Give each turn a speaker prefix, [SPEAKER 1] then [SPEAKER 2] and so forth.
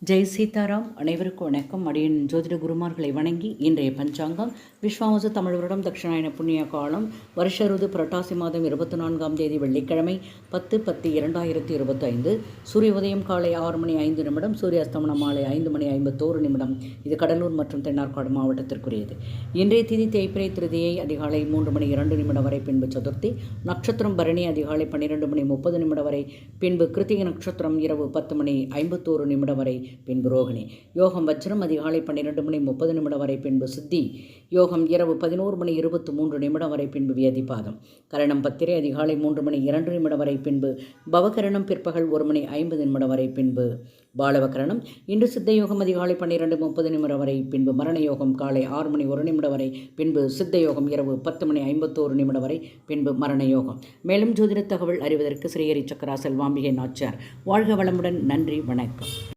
[SPEAKER 1] ஜெய் சீதாராம். அனைவருக்கும் வணக்கம். அடியின் ஜோதிட குருமார்களை வணங்கி இன்றைய பஞ்சாங்கம் விஸ்வாவசு தமிழ் வருடம் தட்சிணாயன புண்ணிய காலம் வருஷ ருது புரட்டாசி மாதம் 24ஆம் தேதி வெள்ளிக்கிழமை 10/10/2025. சூரிய உதயம் காலை 6:05, சூரிய அஸ்தமனம் மாலை 5:51. இது கடலூர் மற்றும் தென்னார்காடு மாவட்டத்திற்குரியது. இன்றைய திதி தேய்பிரை திருதியை அதிகாலை 3:02 வரை, பின்பு சதுர்த்தி நட்சத்திரம் பரணி அதிகாலை 12:30 வரை, பின்பு கிருத்திகை நட்சத்திரம் இரவு 10:51 வரை, பின்பு ரோகிணி யோகம் வஜ்ரம் அதிகாலை 12:30 வரை, பின்பு சித்தி யோகம் இரவு 11:23 வரை, பின்பு வியதிபாதம் கரணம் பத்திரை அதிகாலை 3:02 வரை, பின்பு பவகரணம் பிற்பகல் 1:50 வரை, பின்பு பாலவகரணம். இன்று சித்த யோகம் அதிகாலை 12:30 வரை, பின்பு மரண யோகம் காலை 6:01 வரை, பின்பு சித்த யோகம் இரவு 10:51 வரை, பின்பு மரண யோகம். மேலும் ஜோதிட தகவல் அறிவதற்கு ஸ்ரீஹரி சக்கரா செல்வாம்பிகை நாச்சியார் வாழ்க வளமுடன். நன்றி, வணக்கம்.